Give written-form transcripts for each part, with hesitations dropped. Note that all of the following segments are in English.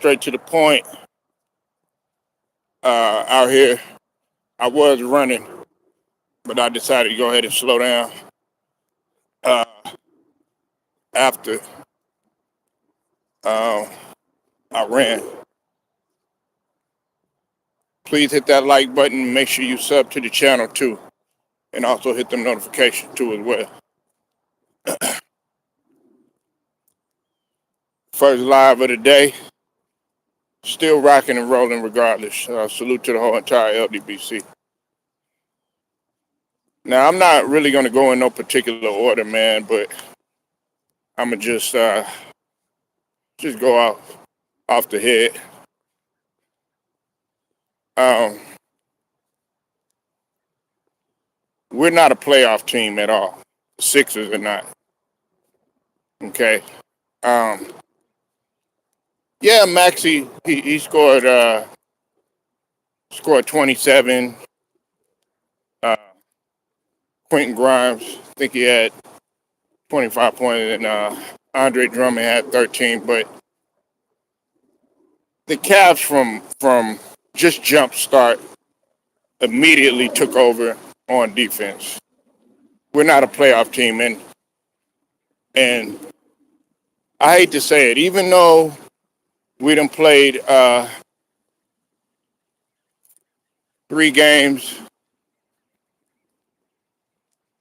straight to the point. Out here, I was running, but I decided to go ahead and slow down uh, after um, I ran. Please hit that like button. Make sure you sub to the channel too, and also hit the notification too as well. First live of the day. Still rocking and rolling regardless. Salute to the whole entire LDBC. Now, I'm not really going to go in no particular order, man, but I'm going to just go off the head. Um, we're not a playoff team at all. The Sixers are not. Okay. Um, yeah, Maxey, he scored 27. Uh, Quentin Grimes, I think he had 25 points, and Andre Drummond had 13. But the Cavs from just jump start immediately took over on defense. We're not a playoff team, and I hate to say it, even though we done played three games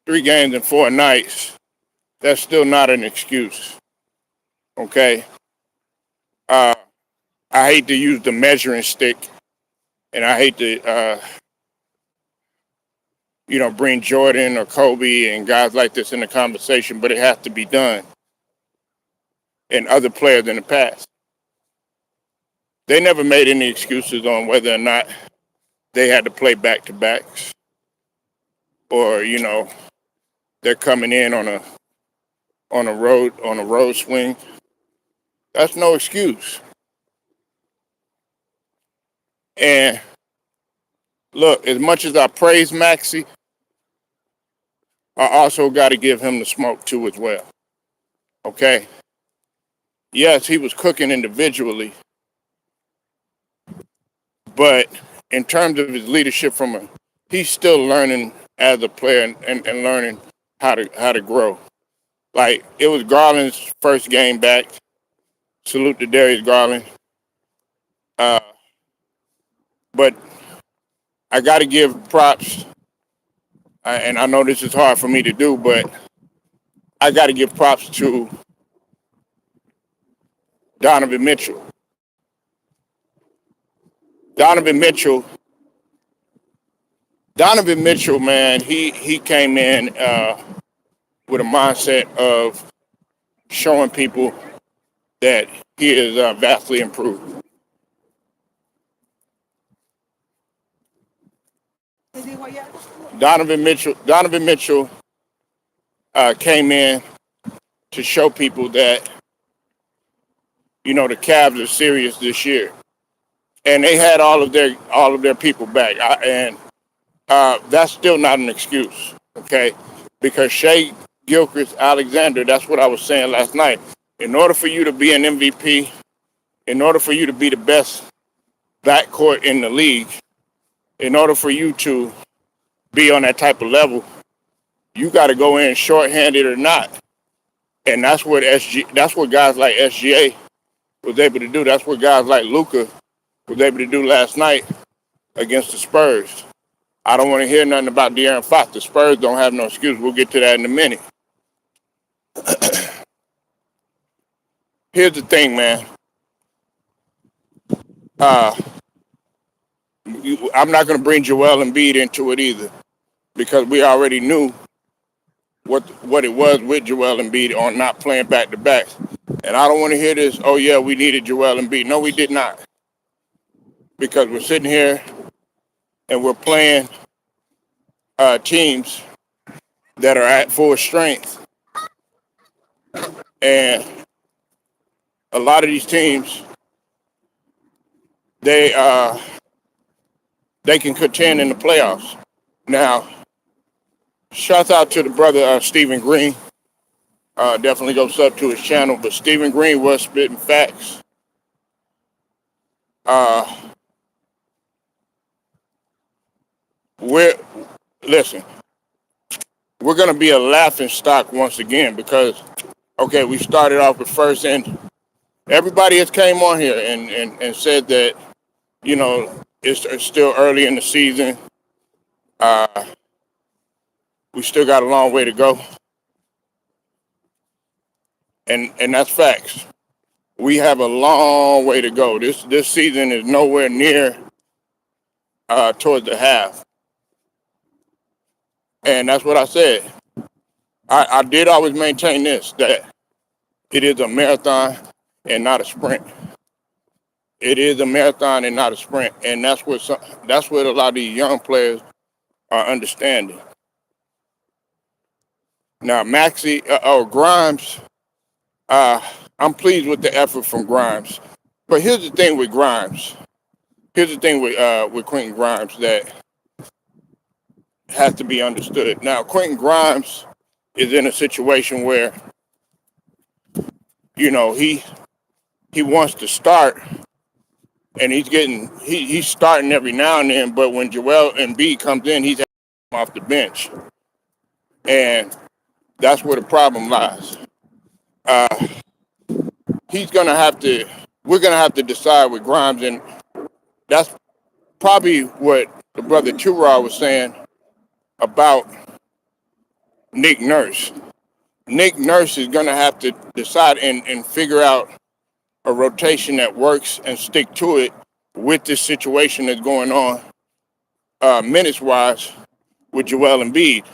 in 4 nights, that's still not an excuse. Okay. I hate to use the measuring stick, and I hate to bring Jordan or Kobe and guys like this in the conversation, but it has to be done. And other players in the past, they never made any excuses on whether or not they had to play back-to-backs, or they're coming in on a road swing. That's no excuse. And look, as much as I praise Maxey, I also got to give him the smoke too as well. Okay. Yes, he was cooking individually, but in terms of his leadership he's still learning as a player and learning how to grow. Like, it was Garland's first game back. Salute to Darius Garland. But I got to give props, and I know this is hard for me to do, but I got to give props to Donovan Mitchell. Donovan Mitchell, man, he came in with a mindset of showing people that he is vastly improved. Donovan Mitchell came in to show people that the Cavs are serious this year, and they had all of their people back, and that's still not an excuse, okay? Because Shea Gilchrist-Alexander, that's what I was saying last night. In order for you to be an MVP, in order for you to be the best backcourt in the league, in order for you to be on that type of level, you got to go in shorthanded or not. And that's what guys like SGA was able to do. That's what guys like Luka was able to do last night against the Spurs. I don't want to hear nothing about De'Aaron Fox. The Spurs don't have no excuse. We'll get to that in a minute. Here's the thing, man. I'm not going to bring Joel Embiid into it either, because we already knew what it was with Joel Embiid on not playing back-to-backs. And I don't want to hear this, oh, yeah, we needed Joel Embiid. No, we did not. Because we're sitting here and we're playing teams that are at full strength. And a lot of these teams, they can contend in the playoffs. Now, shouts out to the brother Stephen Green. Definitely go sub to his channel. But Stephen Green was spitting facts Uh, we're listen. We're gonna be a laughing stock once again because okay, we started off with first, and everybody has came on here and said that it's still early in the season. Uh, we still got a long way to go, and that's facts. We have a long way to go. This season is nowhere near towards the half, and that's what I said. I did always maintain this that it is a marathon and not a sprint. It is a marathon and not a sprint, and that's what a lot of these young players are understanding. Now, Grimes, uh, I'm pleased with the effort from Grimes, but here's the thing with Grimes. Here's the thing with Quentin Grimes that has to be understood. Now, Quentin Grimes is in a situation where he wants to start, and he's starting every now and then. But when Joel Embiid comes in, he's off the bench, and that's where the problem lies. Uh, he's gonna have to. We're gonna have to decide with Grimes, and that's probably what the brother Turod was saying about Nick Nurse. Nick Nurse is gonna have to decide and figure out a rotation that works and stick to it with this situation that's going on minutes wise with Joel Embiid,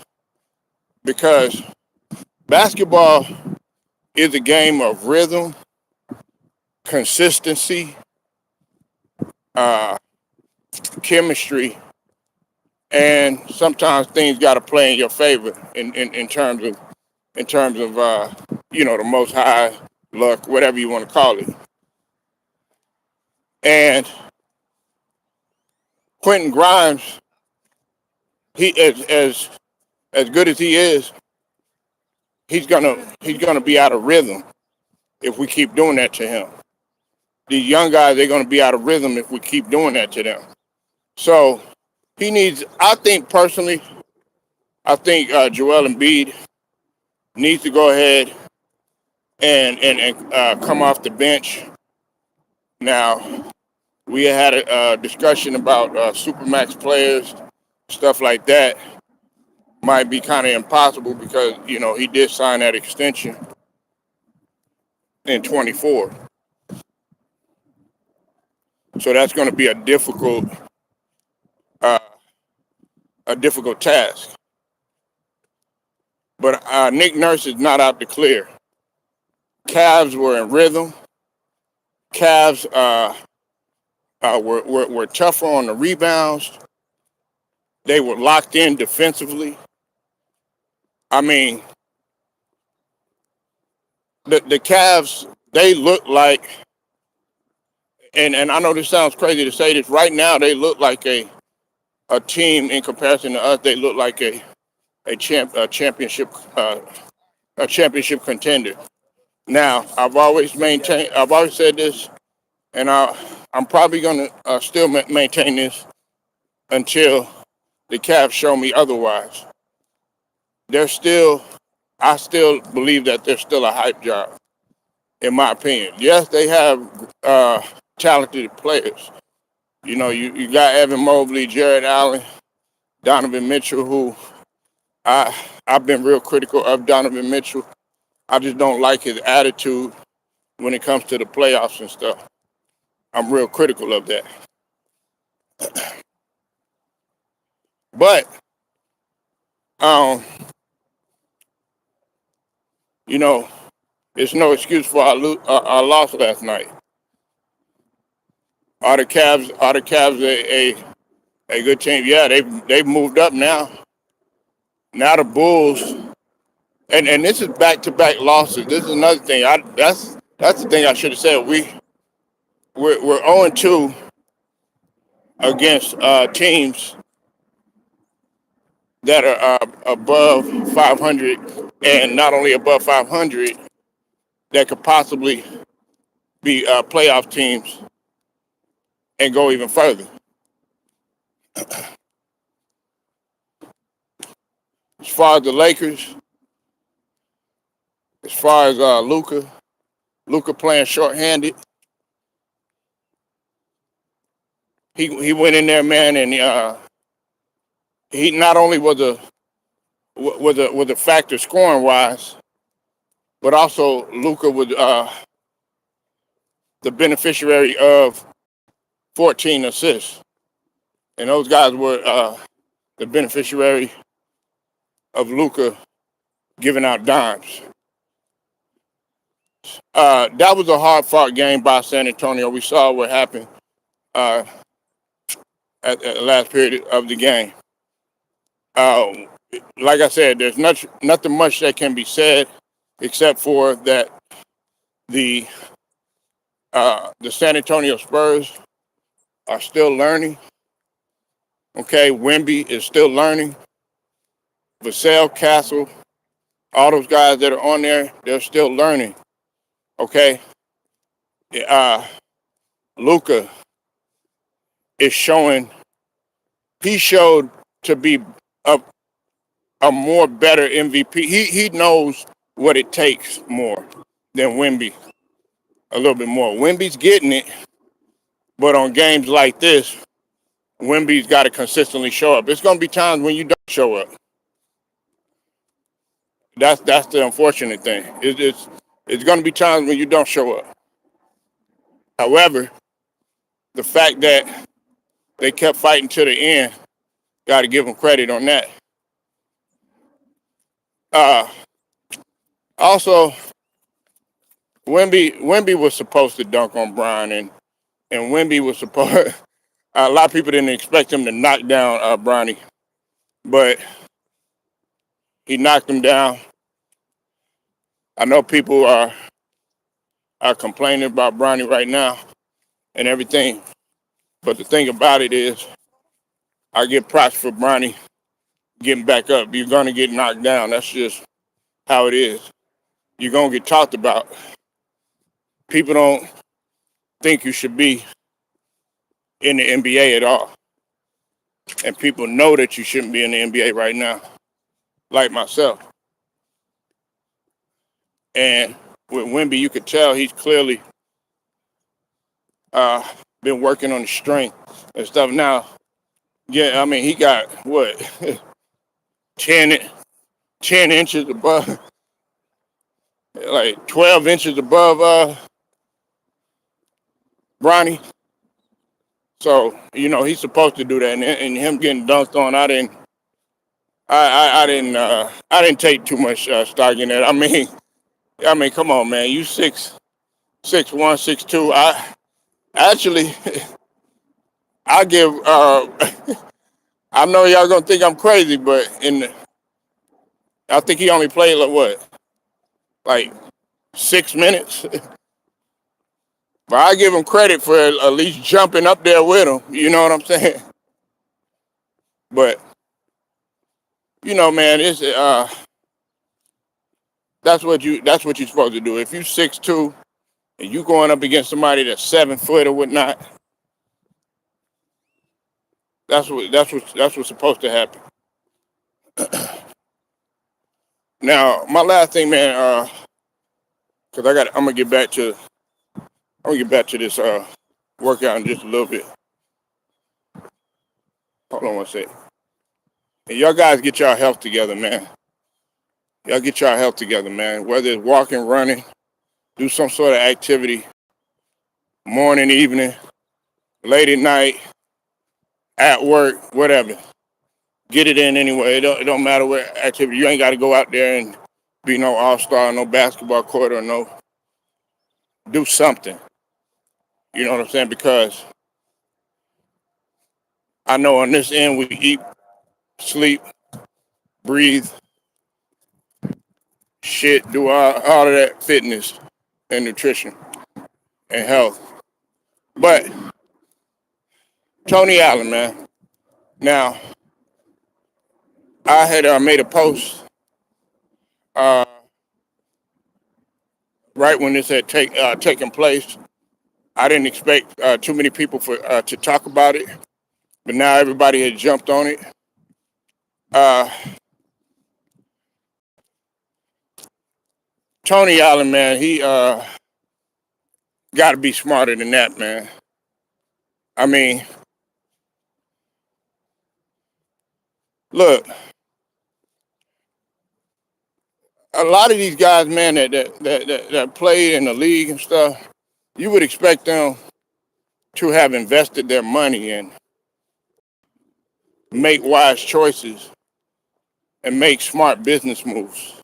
because basketball is a game of rhythm, consistency, uh, chemistry, and sometimes things got to play in your favor in terms of the Most High luck, whatever you want to call it. And Quentin Grimes, he as good as he is, he's gonna be out of rhythm if we keep doing that to him. These young guys, they're gonna be out of rhythm if we keep doing that to them. So he needs. I think personally, Joel Embiid needs to go ahead and come off the bench. Now, we had a discussion about supermax players, stuff like that. Might be kind of impossible because he did sign that extension in 24, so that's going to be uh, a difficult task. But Nick Nurse is not out to clear. Cavs were in rhythm. Cavs were tougher on the rebounds. They were locked in defensively. I mean, the Cavs, they look like, and I know this sounds crazy to say this, right now they look like a team in comparison to us. They look like a championship contender. Now, I've always said this, and I'm probably going to still maintain this until the Cavs show me otherwise. I still believe that they're still a hype job, in my opinion. Yes, they have talented players. You got Evan Mobley, Jared Allen, Donovan Mitchell, who I've been real critical of Donovan Mitchell. I just don't like his attitude when it comes to the playoffs and stuff. I'm real critical of that. But, um, it's no excuse for our loss last night. Are the Cavs a good team? Yeah, they've moved up now. Now the Bulls, and this is back-to-back losses. This is another thing. That's the thing I should have said. We're 0-2 against teams that are above 500, and not only above 500, that could possibly be playoff teams and go even further. As far as the Lakers, as far as Luka playing shorthanded, he went in there, man, and he not only was a factor scoring wise, but also Luka was the beneficiary of 14 assists, and those guys were the beneficiary of Luka giving out dimes. That was a hard-fought game by San Antonio. We saw what happened uh, at the last period of the game. Uh, like I said, there's nothing much that can be said except for that the San Antonio Spurs are still learning. Okay, Wemby is still learning. Vassell, Castle, all those guys that are on there, they're still learning. Okay, Luka is showing. He showed to be a more better MVP. He knows what it takes more than Wemby. A little bit more. Wemby's getting it, but on games like this, Wemby's got to consistently show up. It's going to be times when you don't show up. That's the unfortunate thing. It's going to be times when you don't show up. However, the fact that they kept fighting to the end, got to give them credit on that. Also, Wemby was supposed to dunk on Brian, and Wemby was supposed. A lot of people didn't expect him to knock down Bronny, but he knocked him down. I know people are complaining about Bronny right now and everything, but the thing about it is, I give props for Bronny getting back up. You're gonna get knocked down. That's just how it is. You're gonna get talked about. People don't think you should be in the NBA at all, and people know that you shouldn't be in the NBA right now, like myself. And with Wemby, you could tell he's clearly been working on the strength and stuff. Now, yeah, I mean, he got what 10 inches above, like 12 inches above Bronny. So he's supposed to do that, and him getting dunked on, I didn't take too much stock in that. I mean, come on, man, you 6'1", 6'2". I actually, I give. I know y'all gonna think I'm crazy, but I think he only played like 6 minutes. But I give him credit for at least jumping up there with him. You know what I'm saying? But man, it's that's what you're supposed to do. If you 6'2" and you going up against somebody that's 7 foot or whatnot, that's what's supposed to happen. Now, my last thing, man, because I'm gonna get back to this workout in just a little bit. Hold on one second. And y'all guys get y'all health together, man. Y'all get y'all health together, man. Whether it's walking, running, do some sort of activity, morning, evening, late at night, at work, whatever. Get it in anyway. It don't matter what activity. You ain't got to go out there and be no all-star, no basketball court, or no. Do something. You know what I'm saying? Because I know on this end we eat, sleep, breathe, shit, do all of that fitness and nutrition and health. But Tony Allen, man. Now, I had made a post right when this had taken place I didn't expect too many people to talk about it, but now everybody has jumped on it. Uh, Tony Allen, man, he got to be smarter than that, man. I mean, look, a lot of these guys, man, that play in the league and stuff, you would expect them to have invested their money and make wise choices and make smart business moves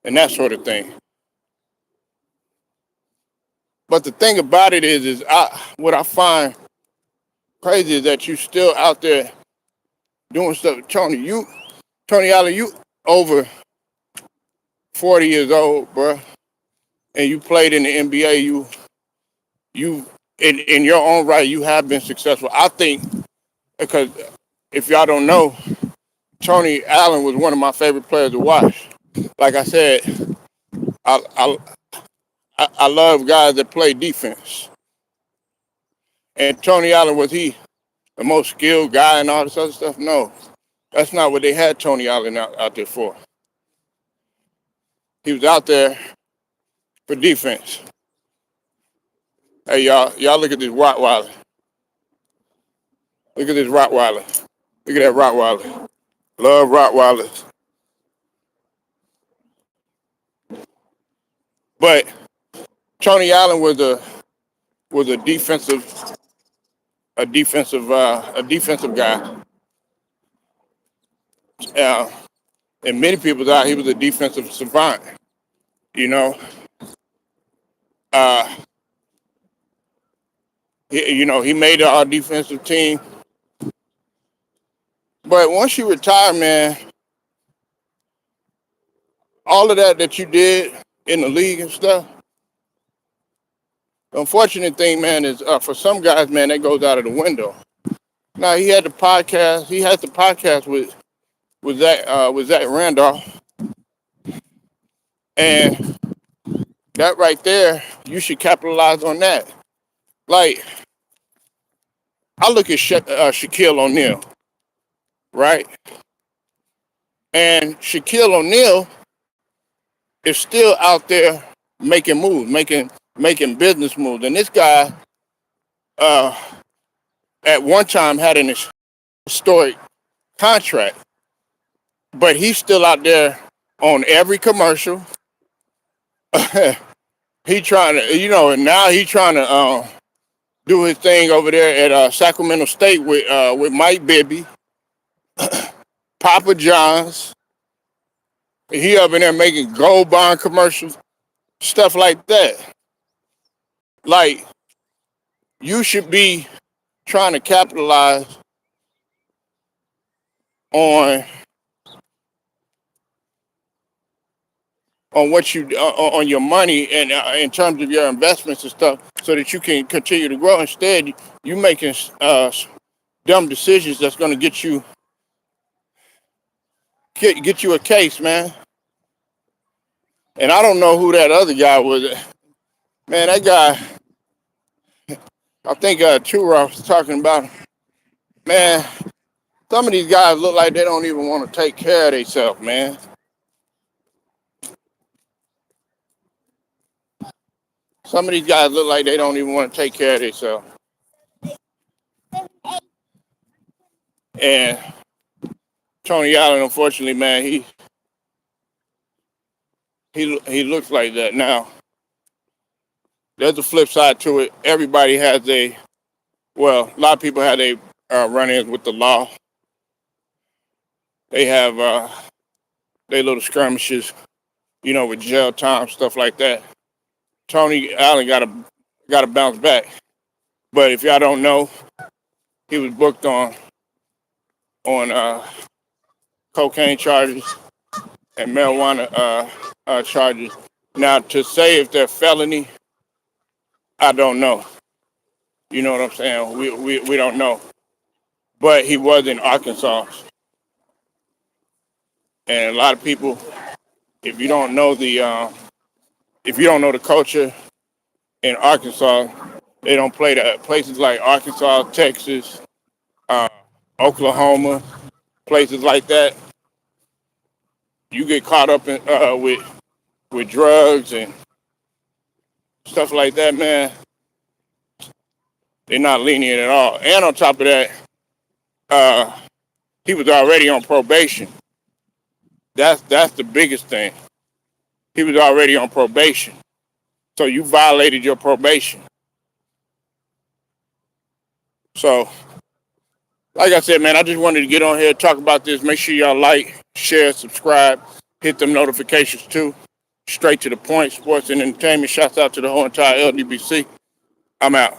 and that sort of thing. But the thing about it is what I find crazy is that you still out there doing stuff. Tony Allen, you over 40 years old, bro, and you played in the NBA. You in your own right, you have been successful. I think because if y'all don't know, Tony Allen was one of my favorite players to watch. Like I said, I I, I love guys that play defense. And Tony Allen, was he the most skilled guy and all this other stuff? No, that's not what they had Tony Allen out there for. He was out there for defense. Hey y'all look at this Rottweiler. Look at this Rottweiler. Look at that Rottweiler. Love Rottweilers. But Tony Allen was a defensive guy. Uh, in many people's eyes, he was a defensive savant. You know, uh, he made our defensive team. But once you retire, man, all of that you did in the league and stuff. The unfortunate thing, man, is for some guys, man, that goes out of the window. Now he had the podcast. He has the podcast with Zach Randolph, and that right there, you should capitalize on that. Like I look at Shaquille O'Neal, right? And Shaquille O'Neal is still out there making moves, making business moves. And this guy, uh, at one time, had an historic contract, but he's still out there on every commercial. He trying to, and now he's trying to do his thing over there at Sacramento State with Mike Bibby, Papa John's. He up in there making gold bond commercials, stuff like that. Like you should be trying to capitalize on what on your money and in terms of your investments and stuff, so that you can continue to grow. Instead, you making dumb decisions that's going to get you a case, man. And I don't know who that other guy was. Man, that guy, I think Chura was talking about him. Man, some of these guys look like they don't even want to take care of themselves, man. Some of these guys look like they don't even want to take care of themselves. And Tony Allen, unfortunately, man, he looks like that. Now, there's a flip side to it. Everybody has a lot of people have a run-ins with the law. They have their little skirmishes, with jail time, stuff like that. Tony Allen got to bounce back. But if y'all don't know, he was booked on cocaine charges and marijuana charges. Now, to say if they're felony, I don't know. You know what I'm saying? We don't know. But he was in Arkansas, and a lot of people, if you don't know the culture in Arkansas, They don't play the places like Arkansas, Texas, uh, Oklahoma, places like that. You get caught up in with drugs and stuff like that, man. They're not lenient at all. And on top of that, uh, he was already on probation. That's the biggest thing. He was already on probation. So you violated your probation. So, like I said, man, I just wanted to get on here and talk about this. Make sure y'all like, share, subscribe, hit them notifications too. Straight to the point, sports and entertainment. Shouts out to the whole entire LDBC. I'm out.